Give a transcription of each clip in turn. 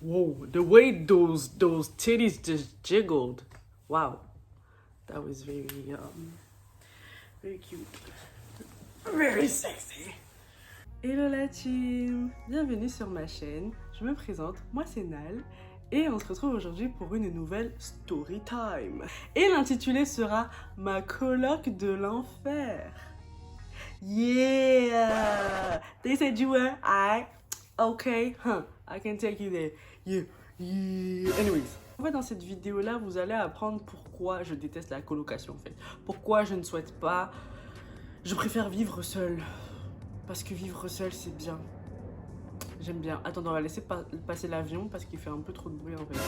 Whoa, the way those titties just jiggled. Wow. That was very cute. Very sexy. Hello la team, bienvenue sur ma chaîne. Je me présente, moi c'est Nal. Et on se retrouve aujourd'hui pour une nouvelle story time. Et l'intitulé sera Ma coloc de l'enfer. Yeah! They said you were, okay, I can take you there. Yeah. Anyways. En fait, dans cette vidéo-là, vous allez apprendre pourquoi je déteste la colocation, en fait. Pourquoi je ne souhaite pas... Je préfère vivre seule. Parce que vivre seule, c'est bien. J'aime bien. Attends, on va laisser passer l'avion parce qu'il fait un peu trop de bruit, en fait.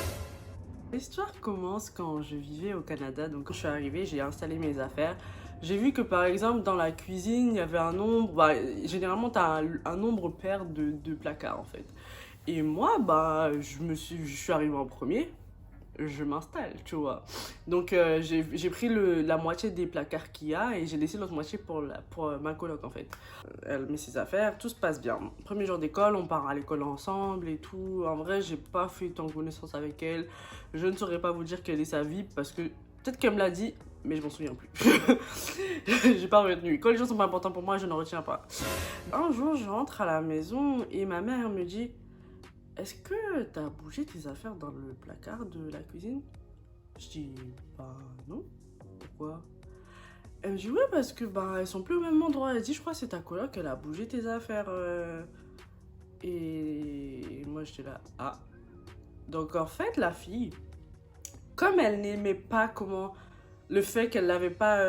L'histoire commence quand je vivais au Canada. Donc, quand je suis arrivée, j'ai installé mes affaires. J'ai vu que, par exemple, dans la cuisine, il y avait un nombre... Bah, généralement, tu as un nombre pair de placards, en fait. Et moi, bah, je suis arrivée en premier. Je m'installe, tu vois. Donc, j'ai pris la moitié des placards qu'il y a et j'ai laissé l'autre moitié pour ma coloc, en fait. Elle met ses affaires, tout se passe bien. Premier jour d'école, on part à l'école ensemble et tout. En vrai, j'ai pas fait tant connaissance avec elle. Je ne saurais pas vous dire quelle est sa vie parce que peut-être qu'elle me l'a dit, mais je m'en souviens plus. J'ai pas retenu. Quand les gens sont pas importants pour moi, je ne retiens pas. Un jour, je rentre à la maison et ma mère me dit... Est-ce que t'as bougé tes affaires dans le placard de la cuisine? Je dis, bah non. Pourquoi? Elle me dit, ouais, parce que bah elles sont plus au même endroit. Elle dit, je crois que c'est ta coloc, elle a bougé tes affaires. Et moi, j'étais là, ah. Donc en fait, la fille, comme elle n'aimait pas le fait qu'elle n'avait pas...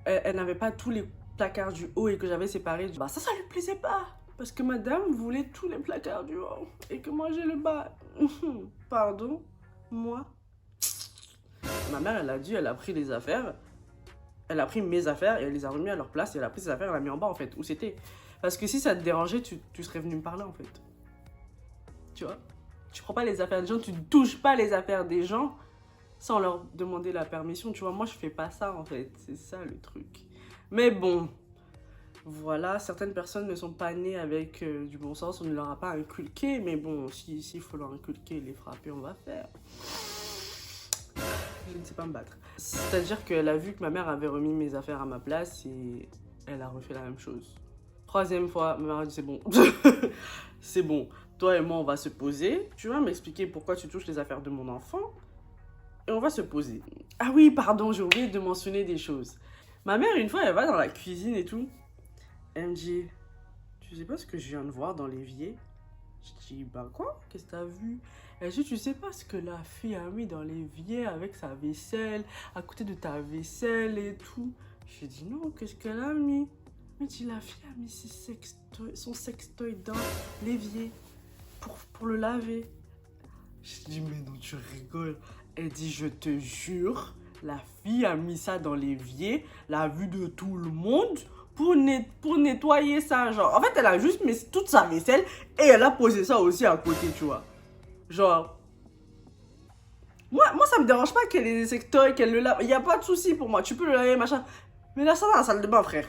elle n'avait pas tous les placards du haut et que j'avais séparés, bah ça lui plaisait pas. Parce que madame voulait tous les placards du haut et que moi j'ai le bas. Pardon, moi. Ma mère, elle a pris les affaires. Elle a pris mes affaires et elle les a remis à leur place. Et elle a pris ses affaires, elle a mis en bas en fait, où c'était. Parce que si ça te dérangeait, tu serais venu me parler en fait. Tu vois? Tu prends pas les affaires des gens, tu ne touches pas les affaires des gens sans leur demander la permission. Tu vois, moi je fais pas ça en fait. C'est ça le truc. Mais bon. Voilà, certaines personnes ne sont pas nées avec du bon sens, on ne leur a pas inculqué, mais bon, s'il faut leur inculquer et les frapper, on va faire. Je ne sais pas me battre. C'est-à-dire qu'elle a vu que ma mère avait remis mes affaires à ma place et elle a refait la même chose. Troisième fois, ma mère a dit c'est bon, c'est bon, toi et moi on va se poser, tu vas m'expliquer pourquoi tu touches les affaires de mon enfant et on va se poser. Ah oui, pardon, j'ai oublié de mentionner des choses. Ma mère, une fois, elle va dans la cuisine et tout. Elle me dit, tu sais pas ce que je viens de voir dans l'évier? Je dis, bah quoi? Qu'est-ce que t'as vu? Elle dit, tu sais pas ce que la fille a mis dans l'évier avec sa vaisselle, à côté de ta vaisselle et tout? Je dis, non, qu'est-ce qu'elle a mis? Elle me dit, la fille a mis son sextoy dans l'évier pour le laver. Je dis, mais non, tu rigoles. Elle dit, je te jure, la fille a mis ça dans l'évier, la vue de tout le monde, pour nettoyer ça, genre. En fait, elle a juste mis toute sa vaisselle et elle a posé ça aussi à côté, tu vois. Genre, moi ça me dérange pas qu'elle ait des sextoys, qu'elle le lave. Il n'y a pas de souci pour moi. Tu peux le laver, machin. Mais lave ça dans la salle de bain, frère.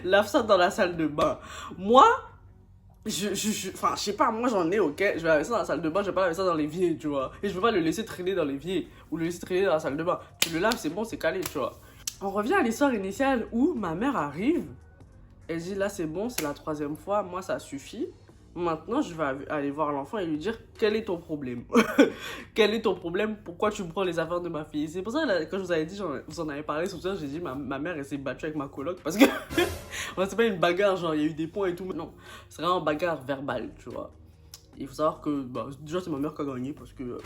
Lave ça dans la salle de bain. Moi, enfin, je sais pas, moi j'en ai, ok. Je vais laver ça dans la salle de bain, je vais pas laver ça dans l'évier, tu vois. Et je veux pas le laisser traîner dans l'évier ou le laisser traîner dans la salle de bain. Tu le laves, c'est bon, c'est calé, tu vois. On revient à l'histoire initiale où ma mère arrive. Elle dit là c'est bon, c'est la troisième fois, moi ça suffit. Maintenant je vais aller voir l'enfant et lui dire quel est ton problème. Quel est ton problème? Pourquoi tu me prends les affaires de ma fille? C'est pour ça que quand je vous avais dit, vous en avez parlé sur ça, j'ai dit ma mère elle s'est battue avec ma coloc parce que c'est pas une bagarre, genre il y a eu des points et tout. Non, c'est vraiment une bagarre verbale, tu vois. Il faut savoir que bah, déjà c'est ma mère qui a gagné parce que...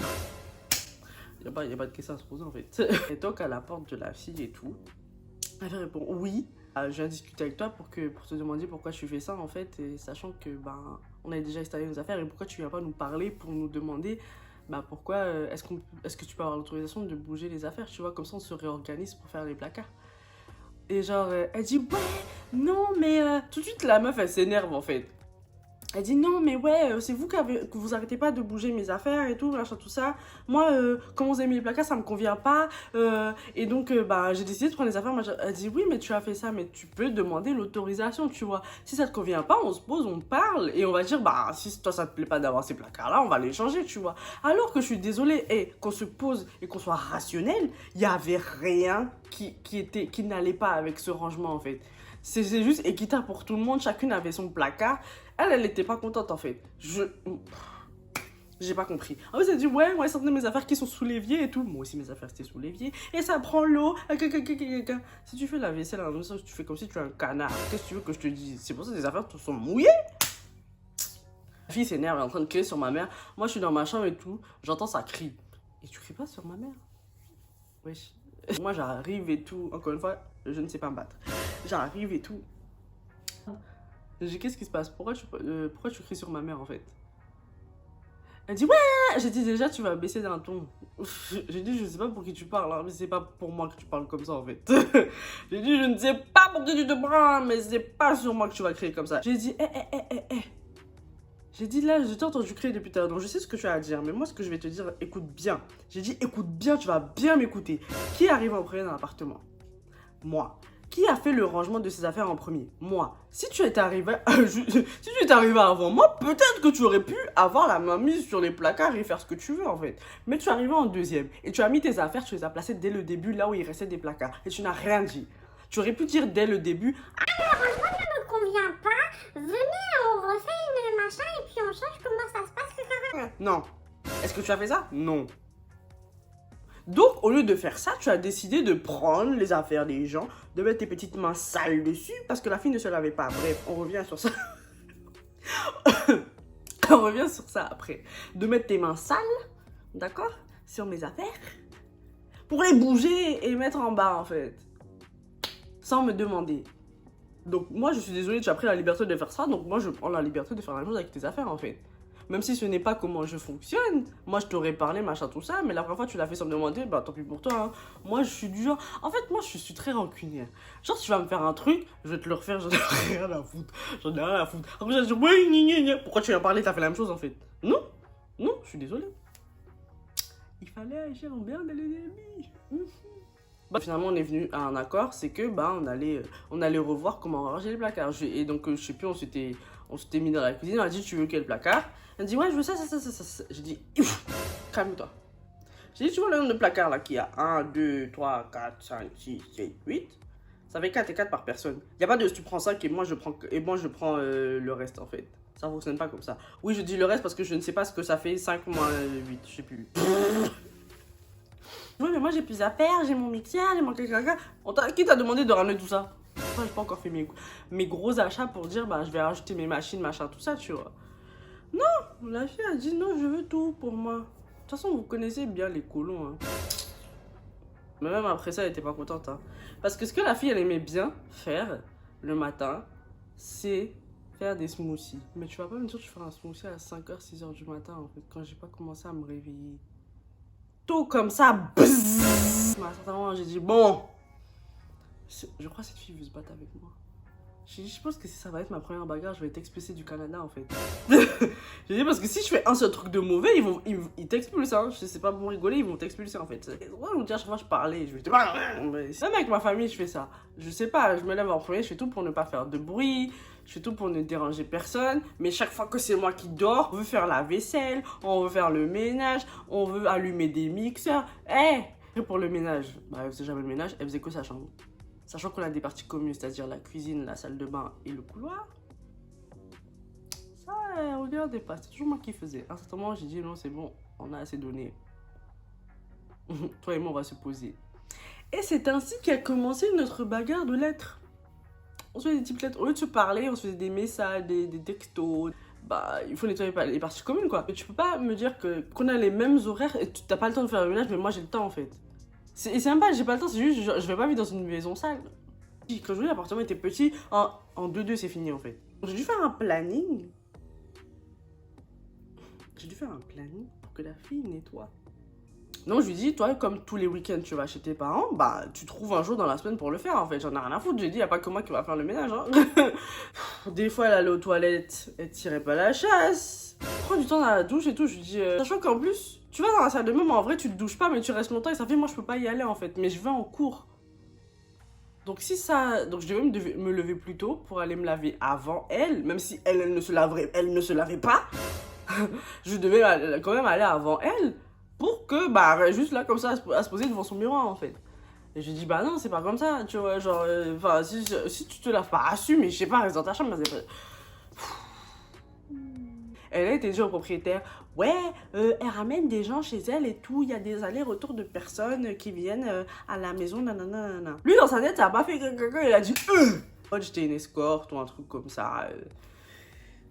Il n'y a pas de question à se poser en fait. Elle toque à la porte de la fille et tout. Elle répond oui. Je viens discuter avec toi pour te demander pourquoi tu fais ça en fait. Et sachant que ben, on a déjà installé nos affaires et pourquoi tu viens pas nous parler pour nous demander bah, pourquoi est-ce que tu peux avoir l'autorisation de bouger les affaires, tu vois, comme ça on se réorganise pour faire les placards. Et genre, elle dit ouais, non mais tout de suite la meuf elle s'énerve en fait. Elle dit non, mais ouais, c'est vous que vous arrêtez pas de bouger mes affaires et tout, machin, tout ça. Moi, comment vous avez mis les placards, ça me convient pas. Et donc, bah, j'ai décidé de prendre les affaires. Machin. Elle dit oui, mais tu as fait ça, mais tu peux demander l'autorisation, tu vois. Si ça te convient pas, on se pose, on parle et on va dire, bah, si toi ça te plaît pas d'avoir ces placards-là, on va les changer, tu vois. Alors que je suis désolée, et qu'on se pose et qu'on soit rationnel, il y avait rien qui n'allait pas avec ce rangement, en fait. C'est juste équitable pour tout le monde, chacune avait son placard. Elle était pas contente en fait. J'ai pas compris. En fait, elle dit ouais, ça mes affaires qui sont sous l'évier et tout. Moi aussi, mes affaires étaient sous l'évier. Et ça prend l'eau. Si tu fais la vaisselle à la maison, tu fais comme si tu es un canard. Qu'est-ce que tu veux que je te dise? C'est pour ça que tes affaires sont mouillées. La fille s'énerve, elle est en train de crier sur ma mère. Moi, je suis dans ma chambre et tout. J'entends ça crie. Et tu cries pas sur ma mère? Wesh. Moi, j'arrive et tout. Encore une fois, je ne sais pas me battre. J'arrive et tout. J'ai dit, qu'est-ce qui se passe? Pourquoi tu cries sur ma mère, en fait? Elle dit, ouais! J'ai dit, déjà, tu vas baisser d'un ton. J'ai dit, je sais pas pour qui tu parles, hein, mais c'est pas pour moi que tu parles comme ça, en fait. J'ai dit, je ne sais pas pour qui tu te prends, mais c'est pas sur moi que tu vas crier comme ça. J'ai dit, J'ai dit, là, je t'ai entendu crier depuis tout à l'heure, donc je sais ce que tu as à dire, mais moi, ce que je vais te dire, écoute bien. J'ai dit, écoute bien, tu vas bien m'écouter. Qui arrive en premier dans l'appartement? Moi. Qui a fait le rangement de ses affaires en premier? Moi. Si tu étais arrivé, avant moi, peut-être que tu aurais pu avoir la main mise sur les placards et faire ce que tu veux en fait. Mais tu es arrivé en deuxième et tu as mis tes affaires, tu les as placées dès le début là où il restait des placards et tu n'as rien dit. Tu aurais pu dire dès le début, ah le rangement ne me convient pas, venez on refait une machin et puis on change comment ça se passe. Non. Est-ce que tu as fait ça? Non. Donc, au lieu de faire ça, tu as décidé de prendre les affaires des gens, de mettre tes petites mains sales dessus, parce que la fille ne se lavait pas. Bref, on revient sur ça. On revient sur ça après. De mettre tes mains sales, d'accord, sur mes affaires, pour les bouger et mettre en bas, en fait. Sans me demander. Donc, moi, je suis désolée, tu as pris la liberté de faire ça, donc moi, je prends la liberté de faire la même chose avec tes affaires, en fait. Même si ce n'est pas comment je fonctionne. Moi, je t'aurais parlé, machin, tout ça. Mais la première fois, tu l'as fait sans me demander. Bah, tant pis pour toi. Hein. Moi, je suis du genre... En fait, moi, je suis très rancunière. Genre, si tu vas me faire un truc, je vais te le refaire. J'en ai rien à foutre. J'en ai rien à foutre. Après, je vais dire, ouais, gna. Pourquoi tu viens parler? T'as fait la même chose, en fait. Non. Non, je suis désolée. Il fallait agir bien dès le début. Bah, finalement, on est venu à un accord. C'est que, bah, on allait revoir comment ranger les placards. Et donc, je sais plus, on s'était mis dans la cuisine. On a dit, tu veux quel placard? Elle dit, ouais, je veux ça. J'ai dit, calme-toi. J'ai dit, tu vois le nombre de placards là qu'il y a 1, 2, 3, 4, 5, 6, 7, 8. Ça fait 4 et 4 par personne. Il n'y a pas de tu prends 5 et moi je prends le reste en fait. Ça ne fonctionne pas comme ça. Oui, je dis le reste parce que je ne sais pas ce que ça fait 5 moins 8. Je sais plus. Oui, mais moi j'ai plus à faire. J'ai mon mixeur, j'ai mon caca. Qui t'a demandé de ramener tout ça? Moi, j'ai pas encore fait mes gros achats pour dire, bah, je vais rajouter mes machines, machin, tout ça, tu vois. Non, la fille a dit non, je veux tout pour moi. De toute façon, vous connaissez bien les colons. Hein. Mais même après ça, elle était pas contente. Hein. Parce que ce que la fille, elle aimait bien faire le matin, c'est faire des smoothies. Mais tu vas pas me dire que tu feras un smoothie à 5h, 6h du matin, en fait, quand j'ai pas commencé à me réveiller. Tout comme ça, bzzz. Mais à un certain moment, j'ai dit, bon, je crois que cette fille veut se battre avec moi. Je pense que si ça va être ma première bagarre, je vais être expulsée du Canada en fait. J'ai dit parce que si je fais un seul truc de mauvais, ils t'expulsent. Hein. Je sais pas pour rigoler, ils vont t'expulser en fait. Ouais, on dit à chaque fois que je parlais, je vais te même avec ma famille, je fais ça. Je sais pas, je me lève en premier, je fais tout pour ne pas faire de bruit, je fais tout pour ne déranger personne. Mais chaque fois que c'est moi qui dors, on veut faire la vaisselle, on veut faire le ménage, on veut allumer des mixeurs. Pour le ménage, bah elle faisait jamais le ménage, elle faisait que sa chambre. Sachant qu'on a des parties communes, c'est-à-dire la cuisine, la salle de bain et le couloir. Ça, on regardait pas. C'est toujours moi qui faisais. À un certain moment, j'ai dit non, c'est bon, on a assez donné. Toi et moi, on va se poser. Et c'est ainsi qu'a commencé notre bagarre de lettres. On se faisait des petites lettres. Au lieu de se parler, on se faisait des messages, des textos. Bah, il faut nettoyer les parties communes, quoi. Mais tu peux pas me dire qu'on a les mêmes horaires et tu n'as pas le temps de faire le ménage, mais moi, j'ai le temps, en fait. C'est même pas, j'ai pas le temps, c'est juste, je vais pas vivre dans une maison sale. Quand je voulais, l'appartement était petit, en 2-2, c'est fini en fait. J'ai dû faire un planning. J'ai dû faire un planning pour que la fille nettoie Non, je lui dis, toi, comme tous les week-ends tu vas chez tes parents, bah tu trouves un jour dans la semaine pour le faire en fait. J'en ai rien à foutre. J'ai dit, y a pas que moi qui va faire le ménage. Hein. Des fois, elle allait aux toilettes, elle tirait pas la chasse. Prends du temps dans la douche et tout. Je lui dis, sachant qu'en plus, tu vas dans la salle de bain, mais en vrai, tu te douches pas, mais tu restes longtemps et ça fait, moi, je peux pas y aller en fait. Mais je vais en cours. Donc si ça, donc je devais me lever plus tôt pour aller me laver avant elle, même si elle ne se lavait pas. Je devais quand même aller avant elle pour que, bah, elle reste juste là comme ça à se poser devant son miroir en fait. Et je lui dis, bah non, c'est pas comme ça, tu vois, genre, enfin, si tu te laves pas, assume, mais je sais pas, reste dans ta chambre, mais c'est pas... Elle a été dit au propriétaire, ouais, elle ramène des gens chez elle et tout, il y a des allers-retours de personnes qui viennent à la maison, nanana. Lui, dans sa tête, ça a pas fait quelqu'un, il a dit, j'étais une escorte ou un truc comme ça,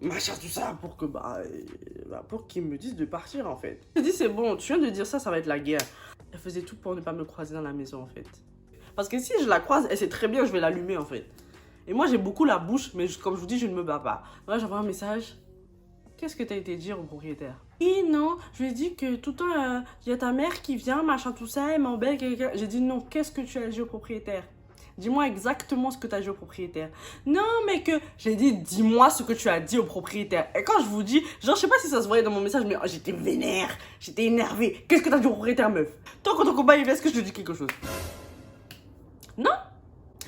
machin, tout ça, pour que, pour qu'ils me disent de partir, en fait. Je dis, c'est bon, tu viens de dire ça, ça va être la guerre. Elle faisait tout pour ne pas me croiser dans la maison, en fait. Parce que si je la croise, elle sait très bien, je vais l'allumer, en fait. Et moi, j'ai beaucoup la bouche, mais comme je vous dis, je ne me bats pas. Là, j'envoie un message. Qu'est-ce que t'as été dire au propriétaire? Et non, je lui ai dit que tout le temps, il y a ta mère qui vient, machin, tout ça, elle m'embête, quelqu'un. J'ai dit non, qu'est-ce que tu as dit au propriétaire? Dis-moi exactement ce que tu as dit au propriétaire. Non, mais que... J'ai dit, dis-moi ce que tu as dit au propriétaire. Et quand je vous dis, genre, je sais pas si ça se voyait dans mon message, mais j'étais vénère, j'étais énervée. Qu'est-ce que tu as dit au propriétaire, meuf? Toi, quand ton combat il vient, est-ce que je te dis quelque chose? Non?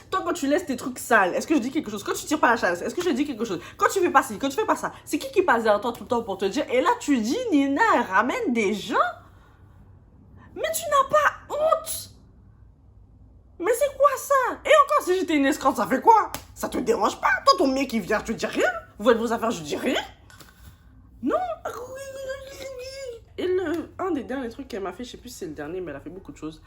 Toi, quand tu laisses tes trucs sales, est-ce que je dis quelque chose? Quand tu tires pas la chasse, est-ce que je dis quelque chose? Quand tu fais pas ci, quand tu fais pas ça, c'est qui passe derrière toi tout le temps pour te dire? Et là, tu dis, Nina, elle ramène des gens? Mais tu n'as pas honte! Mais c'est quoi ça? Et encore, si j'étais une escorte, ça fait quoi? Ça te dérange pas? Toi, ton mec, il vient, tu dis rien? Vous faites vos affaires, je dis rien? Non? Et un des derniers trucs qu'elle m'a fait, je sais plus si c'est le dernier, mais elle a fait beaucoup de choses,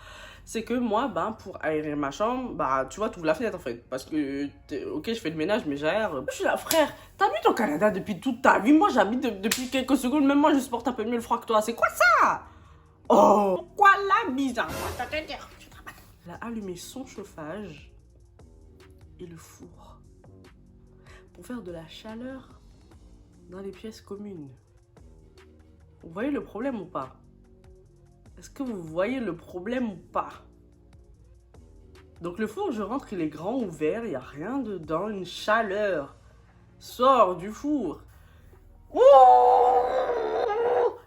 c'est que moi, pour aérer ma chambre, tu vois, tu ouvres la fenêtre en fait. Parce que, ok, je fais le ménage, mais j'aère. Je suis là, frère, t'habites au Canada depuis toute ta vie. Moi, j'habite depuis quelques secondes. Même moi, je supporte un peu mieux le froid que toi. C'est quoi ça? Oh, pourquoi la bizarre? Elle a allumé son chauffage et le four pour faire de la chaleur dans les pièces communes. Vous voyez le problème ou pas? Est-ce que vous voyez le problème ou pas? Donc le four, je rentre, il est grand, ouvert, il n'y a rien dedans, une chaleur sort du four. Il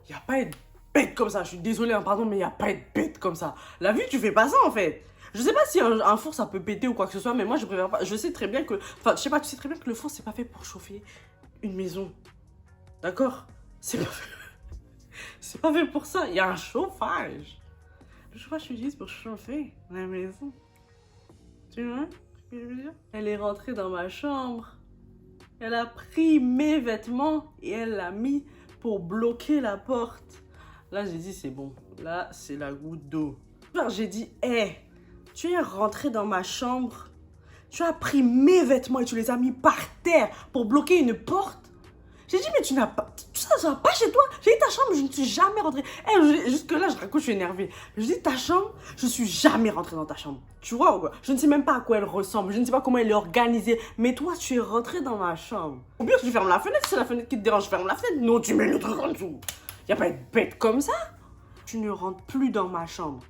n'y a pas à être bête comme ça, je suis désolée, hein, pardon, mais il n'y a pas à être bête comme ça. La vue, tu fais pas ça en fait. Je sais pas si un four ça peut péter ou quoi que ce soit, mais moi je préfère pas. Je sais très bien que. Enfin, je sais pas, tu sais très bien que le four c'est pas fait pour chauffer une maison. D'accord? C'est pas fait. C'est pas fait pour ça. Il y a un chauffage. Le chauffage, je dis, pour chauffer la maison. Tu vois ce que je veux dire? Elle est rentrée dans ma chambre. Elle a pris mes vêtements et elle l'a mis pour bloquer la porte. Là, j'ai dit, c'est bon. Là, c'est la goutte d'eau. J'ai dit, hé, tu es rentrée dans ma chambre. Tu as pris mes vêtements et tu les as mis par terre pour bloquer une porte. J'ai dit, mais tu n'as pas... Ça va pas chez toi. J'ai dit, ta chambre, je ne suis jamais rentrée. Jusque là, je raconte, je suis énervée. Je dis, ta chambre, je suis jamais rentrée dans ta chambre. Tu vois ou quoi? Je ne sais même pas à quoi elle ressemble. Je ne sais pas comment elle est organisée. Mais toi, tu es rentrée dans ma chambre. Au pire, tu fermes la fenêtre. Si c'est la fenêtre qui te dérange, ferme la fenêtre. Non, tu mets le truc en dessous. Y a pas être bête comme ça. Tu ne rentres plus dans ma chambre.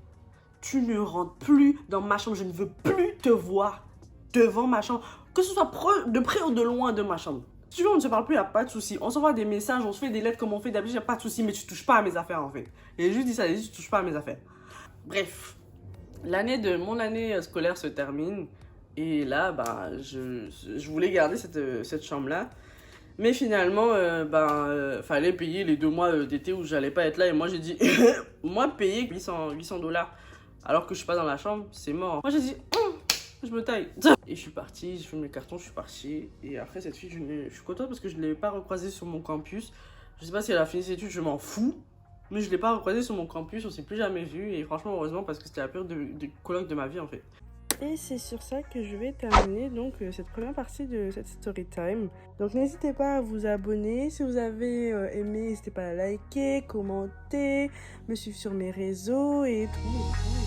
Tu ne rentres plus dans ma chambre. Je ne veux plus te voir devant ma chambre. Que ce soit de près ou de loin de ma chambre. Si tu veux, on ne se parle plus, il n'y a pas de souci. On s'envoie des messages, on se fait des lettres comme on fait d'habitude, il n'y a pas de souci, mais tu touches pas à mes affaires en fait. Et juste dit ça, tu touches pas à mes affaires. Bref, mon année scolaire se termine. Et là, je voulais garder cette chambre-là. Mais finalement, fallait payer les 2 mois d'été où j'allais pas être là. Et moi, j'ai dit, moi, payer 800 $, alors que je suis pas dans la chambre, c'est mort. Moi, j'ai dit, je me taille. Et je suis partie, j'ai fait mes cartons, je suis partie. Et après, cette fille, je suis contente parce que je ne l'ai pas recroisée sur mon campus. Je sais pas si elle a fini ses études, je m'en fous. Mais je ne l'ai pas recroisée sur mon campus, on s'est plus jamais vu. Et franchement, heureusement, parce que c'était la période de colloque de ma vie, en fait. Et c'est sur ça que je vais terminer donc cette première partie de cette story time. Donc n'hésitez pas à vous abonner. Si vous avez aimé, n'hésitez pas à liker, commenter, me suivre sur mes réseaux et tout.